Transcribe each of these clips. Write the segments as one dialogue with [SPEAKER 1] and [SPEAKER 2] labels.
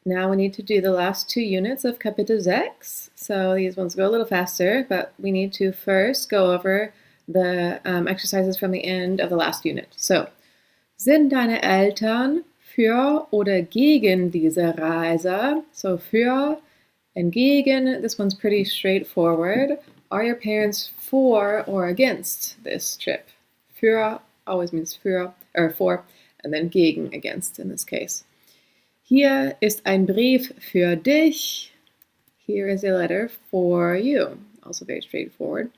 [SPEAKER 1] Now we need to do the last 2 units of Kapitel 6. So these ones go a little faster, but we need to first go over the exercises from the end of the last unit. So, sind deine Eltern für oder gegen diese Reise? So für and gegen, this one's pretty straightforward. Are your parents for or against this trip? Für always means für or for, and then gegen, against in this case. Hier ist ein Brief für dich. Here is a letter for you. Also very straightforward.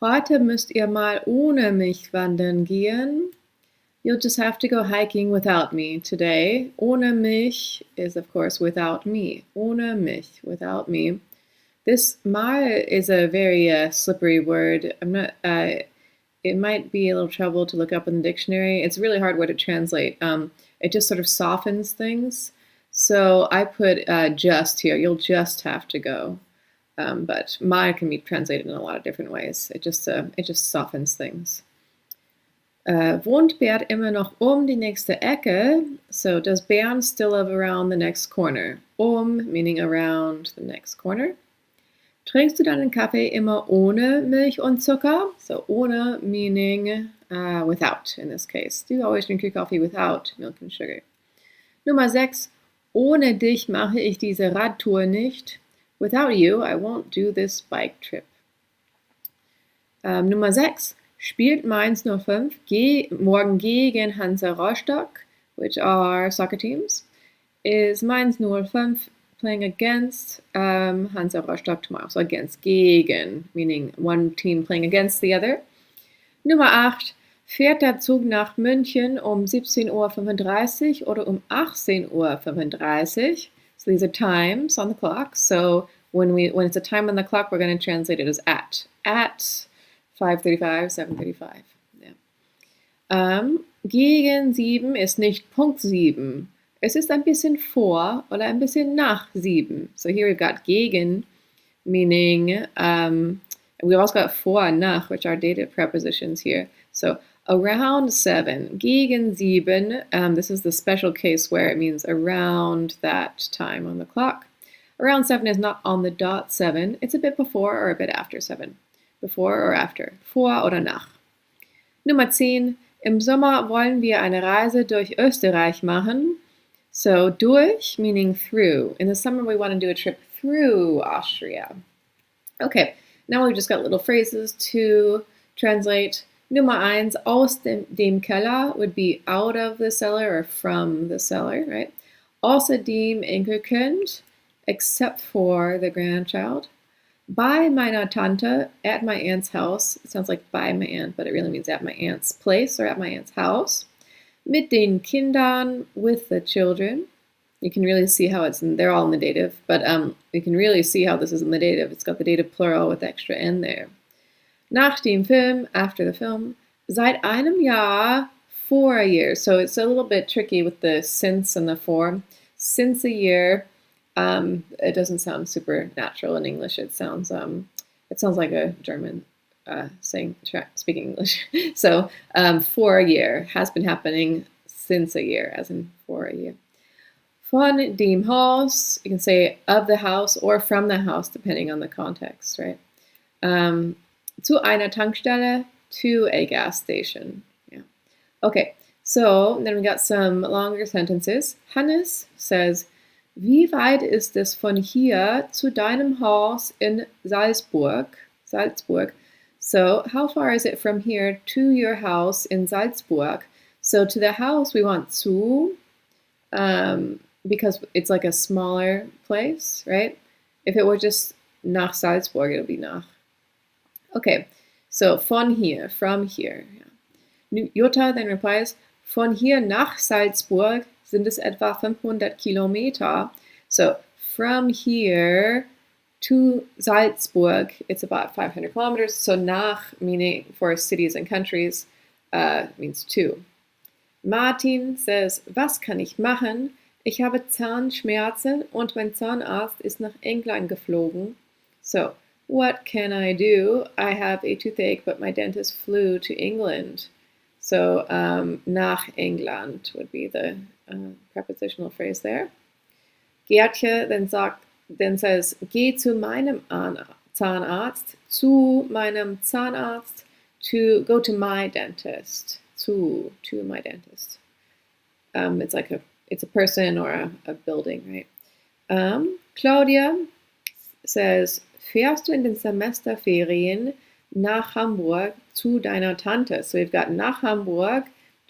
[SPEAKER 1] Heute müsst ihr mal ohne mich wandern gehen. You'll just have to go hiking without me today. Ohne mich is, of course, without me. Ohne mich, without me. This mal is a very slippery word. It might be a little trouble to look up in the dictionary. It's a really hard word to translate. It just sort of softens things. So I put just here. You'll just have to go. But mal can be translated in a lot of different ways. It just softens things. Wohnt Bert immer noch die nächste Ecke? So does Bernd still live around the next corner? Meaning around the next corner. Trinkst du deinen Kaffee immer ohne Milch und Zucker? So ohne meaning without in this case. Do you always drink your coffee without milk and sugar? Nummer 6. Ohne dich mache ich diese Radtour nicht. Without you, I won't do this bike trip. Nummer 6. Spielt Mainz 05 morgen gegen Hansa Rostock, which are soccer teams. Is Mainz 05 playing against Hansa Rostock tomorrow? So against, gegen, meaning one team playing against the other. Nummer 8. Fährt der Zug nach München 17:35 Uhr oder 18:35 Uhr? So these are times on the clock. So when it's a time on the clock, we're going to translate it as at. At 5:35, 7:35. Yeah. Gegen 7 ist nicht Punkt 7. Es ist ein bisschen vor oder ein bisschen nach 7. So here we've got gegen, meaning, we've also got vor and nach, which are dative prepositions here. So around 7, gegen 7, this is the special case where it means around that time on the clock. Around 7 is not on the dot 7. It's a bit before or a bit after 7. Before or after. Vor oder nach. Nummer 10. Im Sommer wollen wir eine Reise durch Österreich machen. So durch, meaning through. In the summer we want to do a trip through Austria. Okay, now we've just got little phrases to translate. Nummer 1, aus dem Keller would be out of the cellar or from the cellar, right? Außer dem Enkelkind, except for the grandchild. Bei meiner Tante, at my aunt's house. It sounds like by my aunt, but it really means at my aunt's place or at my aunt's house. Mit den Kindern, with the children. You can really see how they're all in the dative, but you can really see how this is in the dative. It's got the dative plural with extra N there. Nach dem Film, after the film. Seit einem Jahr, for a year. So it's a little bit tricky with the since and the for. Since a year, it doesn't sound super natural in English. It sounds like a German speaking English. So for a year has been happening since a year, as in for a year. Von dem Haus, you can say of the house or from the house, depending on the context, right? Zu einer Tankstelle, to a gas station. Yeah. Okay, so then we got some longer sentences. Hannes says, wie weit ist es von hier zu deinem Haus in Salzburg? So how far is it from here to your house in Salzburg? So to the house we want zu, because it's like a smaller place, right? If it were just nach Salzburg, it would be nach. Okay, so von here, from here. Yeah. Jutta then replies, von hier nach Salzburg sind es etwa 500 Kilometer. So from here to Salzburg, it's about 500 kilometers. So nach, meaning for cities and countries, means to. Martin says, was kann ich machen? Ich habe Zahnschmerzen und mein Zahnarzt ist nach England geflogen. So, what can I do? I have a toothache, but my dentist flew to England. So, nach England would be the prepositional phrase there. Gertje then says, geh zu meinem Zahnarzt, zu meinem Zahnarzt, to go to my dentist, to my dentist. It's a person or a building, right? Claudia says, fährst du in den Semesterferien nach Hamburg zu deiner Tante? So we've got nach Hamburg,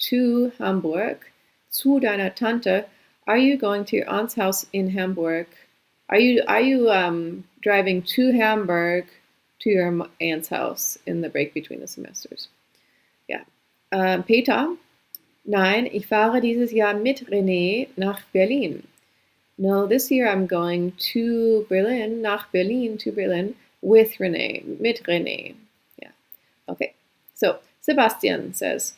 [SPEAKER 1] to Hamburg, zu deiner Tante. Are you going to your aunt's house in Hamburg? Are you driving to Hamburg to your aunt's house in the break between the semesters? Yeah. Peter, nein, ich fahre dieses Jahr mit René nach Berlin. No, this year I'm going to Berlin, nach Berlin, to Berlin, with René, mit René. Yeah. Okay. So, Sebastian says,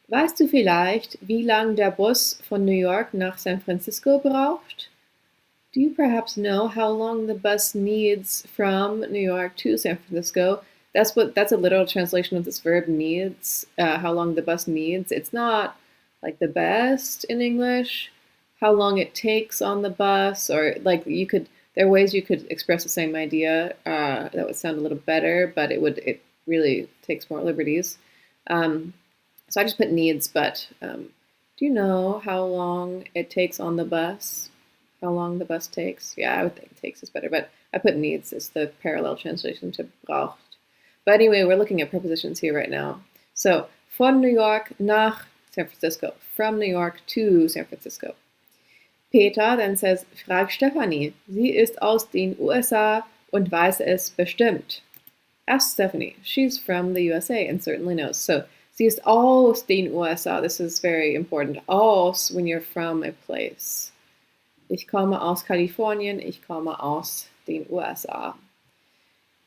[SPEAKER 1] weißt du vielleicht, wie lang der Bus von New York nach San Francisco braucht? Do you perhaps know how long the bus needs from New York to San Francisco? That's a literal translation of this verb needs, how long the bus needs. It's not like the best in English, how long it takes on the bus, or like there are ways you could express the same idea that would sound a little better, but it really takes more liberties. So I just put needs, but do you know how long it takes on the bus? How long the bus takes? Yeah, I would think takes is better, but I put needs as the parallel translation to braucht. But anyway, we're looking at prepositions here right now. So, von New York nach San Francisco. From New York to San Francisco. Peter then says, frag Stephanie. Sie ist aus den USA und weiß es bestimmt. Ask Stephanie. She's from the USA and certainly knows. So, sie ist aus den USA. This is very important. Aus when you're from a place. Ich komme aus Kalifornien. Ich komme aus den USA.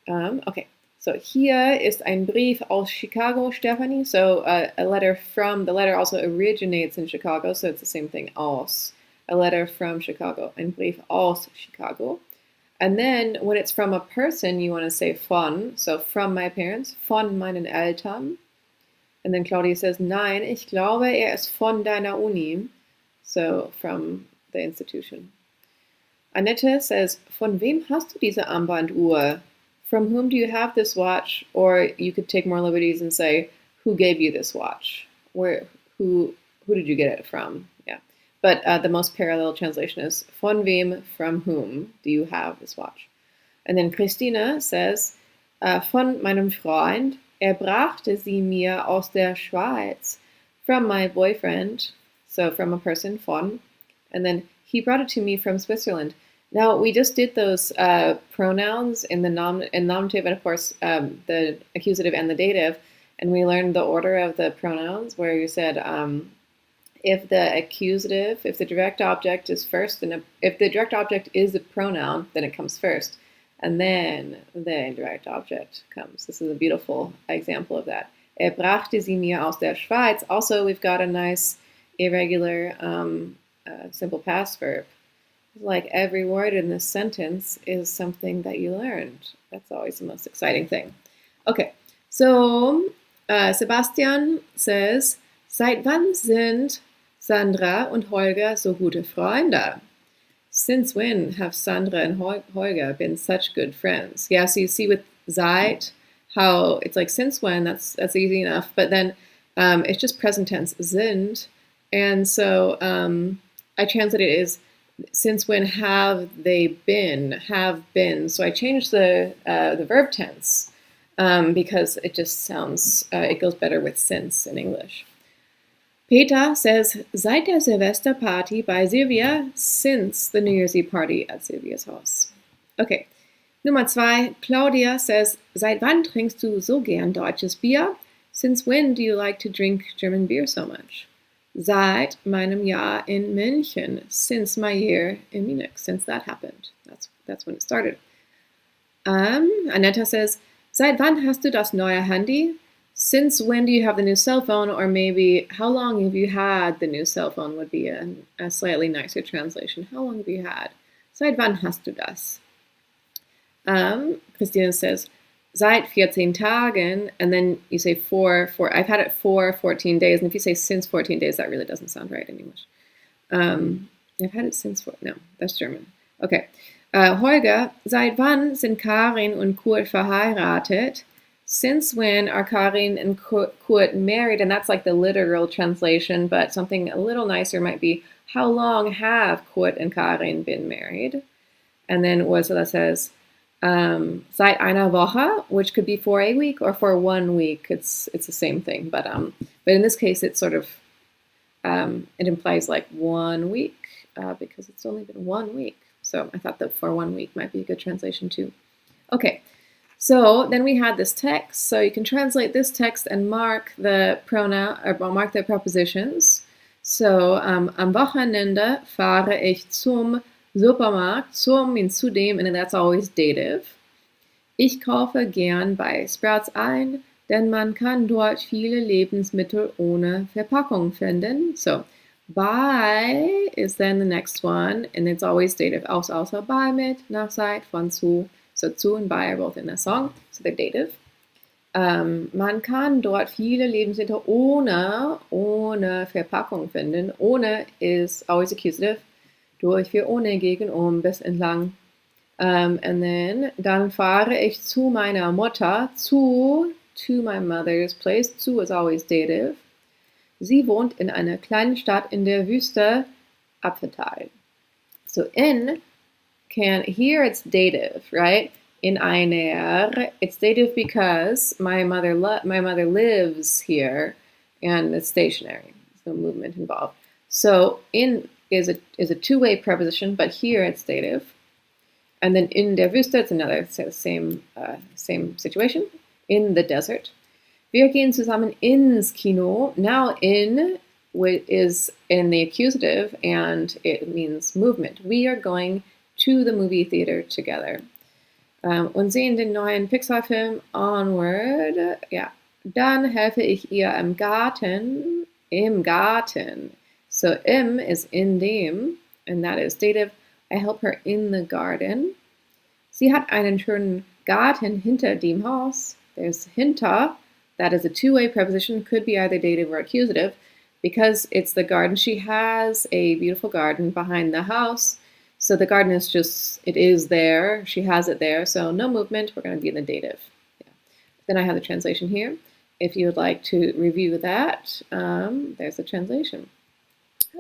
[SPEAKER 1] Okay. So hier ist ein Brief aus Chicago, Stephanie. So a letter from, the letter also originates in Chicago, so it's the same thing, aus. A letter from Chicago, ein Brief aus Chicago. And then when it's from a person, you want to say von, so from my parents, von meinen Eltern. And then Claudia says, nein, ich glaube, ist von deiner Uni. So from the institution. Annette says, von wem hast du diese Armbanduhr? From whom do you have this watch? Or you could take more liberties and say, who gave you this watch? Who did you get it from? Yeah. But the most parallel translation is, von wem, from whom do you have this watch? And then Christina says, von meinem Freund, brachte sie mir aus der Schweiz. From my boyfriend, so from a person, von. And then he brought it to me from Switzerland. Now, we just did those pronouns in the nominative and, of course, the accusative and the dative, and we learned the order of the pronouns, where you said if the accusative, if the direct object is first, and if the direct object is a pronoun, then it comes first, and then the indirect object comes. This is a beautiful example of that. Brachte sie mir aus der Schweiz. Also, we've got a nice irregular simple past verb. Like every word in this sentence is something that you learned. That's always the most exciting thing. Okay, so Sebastian says, seit wann sind Sandra und Holger so gute Freunde? Since when have Sandra and Holger been such good friends? Yeah, so you see with seit how it's like since when, that's easy enough, but then it's just present tense, sind, and so I translate it as since when have they been, have been. So I changed the verb tense because it just sounds, it goes better with since in English. Peter says, seit der Silvesterparty bei Silvia, since the New Year's Eve party at Silvia's house. Okay, Nummer 2, Claudia says, seit wann trinkst du so gern deutsches Bier? Since when do you like to drink German beer so much? Seit meinem Jahr in München, since my year in Munich, since that happened. That's when it started. Aneta says, seit wann hast du das neue Handy? Since when do you have the new cell phone? Or maybe, how long have you had the new cell phone would be a slightly nicer translation. How long have you had? Seit wann hast du das? Christina says, seit 14 Tagen, and then you say for, I've had it for 14 days, and if you say since 14 days, that really doesn't sound right in English. I've had it since, no, that's German. Okay. Holger, seit wann sind Karin und Kurt verheiratet? Since when are Karin and Kurt married? And that's like the literal translation, but something a little nicer might be, how long have Kurt and Karin been married? And then Ursula says, seit einer Woche, which could be for a week or for 1 week. It's the same thing, but in this case, it's sort of it implies like 1 week because it's only been 1 week. So I thought that for 1 week might be a good translation too. Okay, so then we had this text. So you can translate this text and mark the pronoun or mark the prepositions. So am Wochenende fahre ich zum Supermarkt. Zum means zu dem, and that's always dative. Ich kaufe gern bei Sprouts ein, denn man kann dort viele Lebensmittel ohne Verpackung finden. So, bei is then the next one, and it's always dative. Außer bei, mit, nach, seit, von, zu. So, zu and bei are both in the song, so they're dative. Man kann dort viele Lebensmittel ohne Verpackung finden. Ohne is always accusative. Durch, für, ohne, gegen, bis, entlang. And then, dann fahre ich zu meiner Mutter, to my mother's place. Zu is always dative. Sie wohnt in einer kleinen Stadt in der Wüste, Apfeltal. So in here it's dative, right? In einer, it's dative because my mother lives here, and it's stationary. There's no movement involved. So in is a two-way preposition, but here it's dative. And then in der Wüste, it's another same situation. In the desert. Wir gehen zusammen ins Kino. Now in is in the accusative, and it means movement. We are going to the movie theater together. Und sehen den neuen Pixar-Film Onward. Ja. Dann helfe ich ihr im Garten. Im Garten. So im is in dem, and that is dative. I help her in the garden. Sie hat einen schönen Garten hinter dem Haus. There's hinter. That is a two-way preposition. Could be either dative or accusative. Because it's the garden. She has a beautiful garden behind the house. So the garden is just, it is there. She has it there. So no movement. We're going to be in the dative. Yeah. Then I have the translation here. If you would like to review that, there's the translation.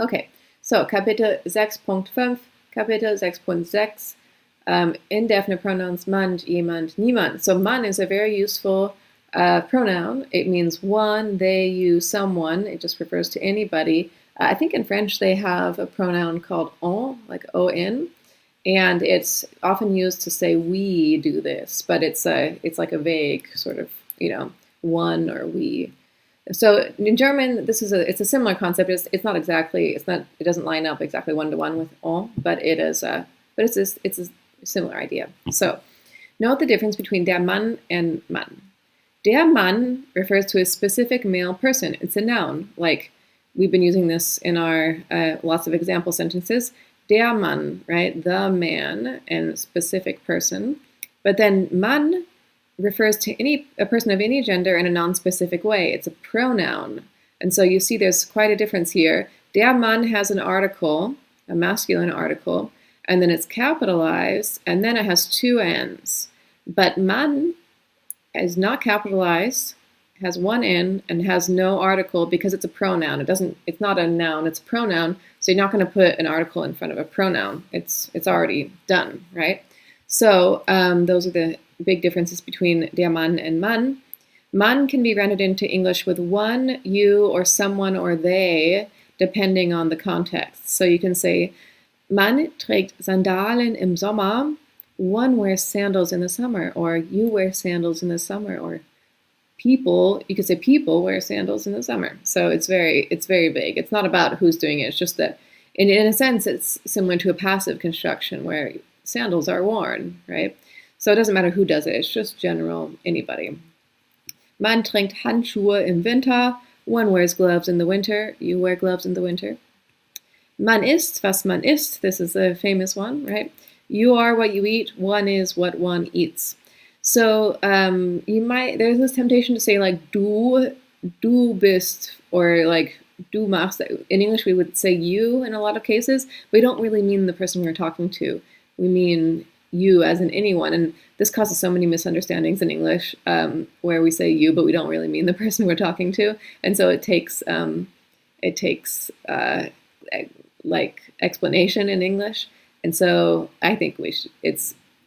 [SPEAKER 1] Okay, so Kapitel 6.5, Kapitel 6.6, indefinite pronouns man, jemand, niemand. So man is a very useful pronoun. It means one, they, you, someone. It just refers to anybody. I think in French they have a pronoun called on, like on, and it's often used to say we do this, but it's like a vague sort of, one or we. So in German, it's a similar concept. It doesn't line up exactly one-to-one with on, but it's a similar idea. So note the difference between der Mann and Mann. Der Mann refers to a specific male person. It's a noun. Like we've been using this in our lots of example sentences. Der Mann, right? The man and specific person. But then Mann refers to a person of any gender in a non-specific way. It's a pronoun. And so you see there's quite a difference here. Der Mann has an article, a masculine article, and then it's capitalized, and then it has two N's. But Mann is not capitalized, has one N, and has no article because it's a pronoun. It's not a noun, it's a pronoun. So you're not going to put an article in front of a pronoun. It's already done, right? So those are the big differences between der Mann and Mann. Mann can be rendered into English with one, you, or someone, or they, depending on the context. So you can say, Man trägt Sandalen im Sommer. One wears sandals in the summer, or you wear sandals in the summer, or people, you could say people wear sandals in the summer. So it's very vague. It's not about who's doing it. It's just that, in a sense, it's similar to a passive construction where sandals are worn, right? So it doesn't matter who does it. It's just general, anybody. Man trägt Handschuhe im Winter. One wears gloves in the winter. You wear gloves in the winter. Man isst, was man isst. This is a famous one, right? You are what you eat. One is what one eats. So there's this temptation to say like du bist, or like du machst. In English, we would say you in a lot of cases. We don't really mean the person we're talking to. We mean you as in anyone. And this causes so many misunderstandings in English where we say you, but we don't really mean the person we're talking to. And so it takes like explanation in English. And so I think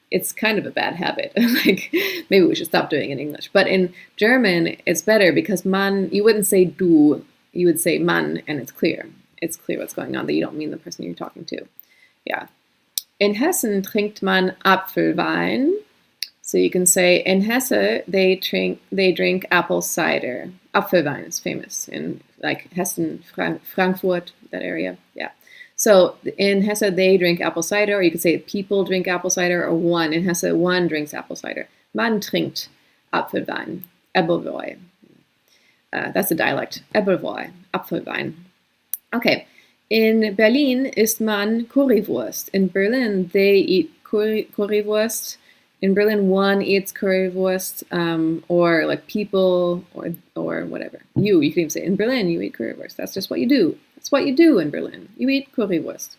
[SPEAKER 1] it's kind of a bad habit. Like maybe we should stop doing it in English. But in German, it's better because man, you wouldn't say du, you would say man, and it's clear. It's clear what's going on, that you don't mean the person you're talking to. Yeah. In Hessen trinkt man Apfelwein. So you can say in Hesse they drink apple cider. Apfelwein is famous in like Hessen, Frankfurt, that area. Yeah. So in Hesse they drink apple cider, or you could say people drink apple cider, or one. In Hesse one drinks apple cider. Man trinkt Apfelwein. Apfelwein. That's the dialect. Apfelwein. Apfelwein. Okay. In Berlin isst man Currywurst. In Berlin, they eat Currywurst. In Berlin, one eats Currywurst, or like people, or whatever. You can even say, in Berlin, you eat Currywurst. That's just what you do. That's what you do in Berlin. You eat Currywurst.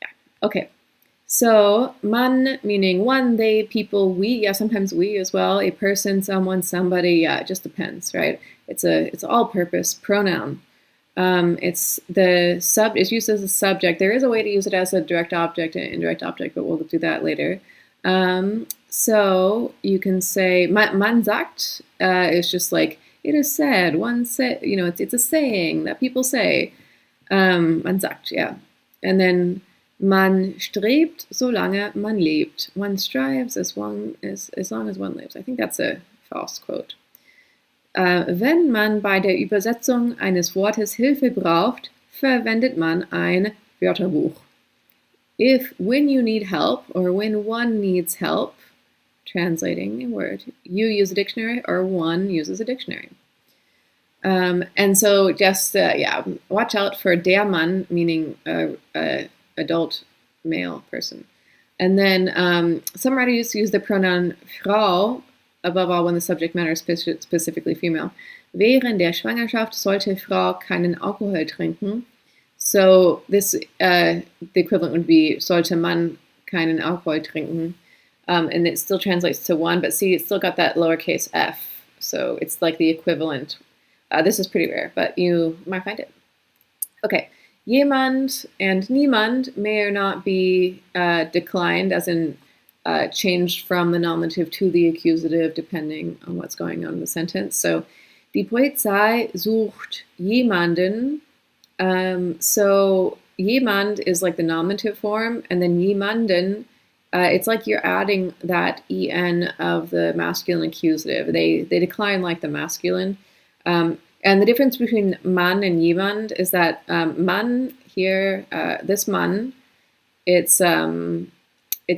[SPEAKER 1] Yeah, okay. So, man meaning one, they, people, we. Yeah, sometimes we as well. A person, someone, somebody. Yeah, it just depends, right? It's all-purpose pronoun. It's used as a subject. There is a way to use it as a direct object and indirect object, but we'll do that later. So you can say man sagt is just like it is said. One said, it's a saying that people say. Man sagt, yeah. And then man strebt, solange man lebt. One strives as long as one lives. I think that's a false quote. Wenn man bei der Übersetzung eines Wortes Hilfe braucht, verwendet man ein Wörterbuch. When you need help, or when one needs help translating a word, you use a dictionary, or one uses a dictionary. And so just, watch out for der Mann, meaning a adult male person. And then some writers use the pronoun Frau, above all when the subject matter is specifically female. Während der Schwangerschaft sollte Frau keinen Alkohol trinken. So this, the equivalent would be sollte man keinen Alkohol trinken. And it still translates to one, but see, it's still got that lowercase f. So it's like the equivalent. This is pretty rare, but you might find it. Okay. Jemand and niemand may or not be declined, as in changed from the nominative to the accusative, depending on what's going on in the sentence. So, die Polizei sucht jemanden. So, jemand is like the nominative form, and then jemanden, it's like you're adding that en of the masculine accusative. They decline like the masculine. And the difference between man and jemand is that man here, this man, it's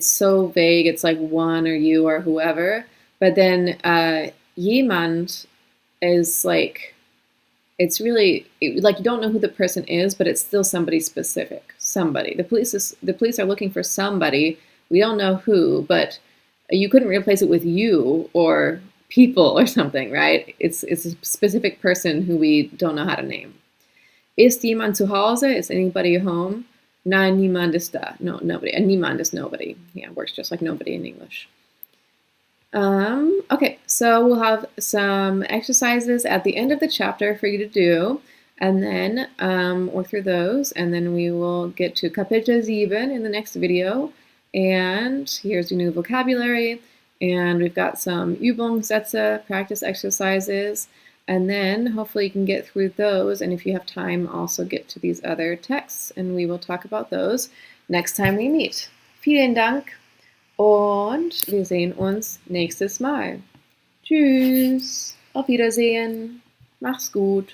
[SPEAKER 1] so vague. It's like one or you or whoever. But then jemand is like, it's really like you don't know who the person is, but it's still somebody specific. Somebody. The police are looking for somebody. We don't know who, but you couldn't replace it with you or people or something, right? It's a specific person who we don't know how to name. Ist jemand zu Hause? Is anybody home? Nein, niemand ist da. No, nobody. And niemand is nobody. Yeah, works just like nobody in English. Okay, so we'll have some exercises at the end of the chapter for you to do, and then work through those, and then we will get to Kapitel 7 in the next video. And here's your new vocabulary, and we've got some Übungssätze, practice exercises, and then hopefully you can get through those, and if you have time, also get to these other texts, and we will talk about those next time we meet. Vielen Dank und wir sehen uns nächstes Mal. Tschüss, auf Wiedersehen, mach's gut.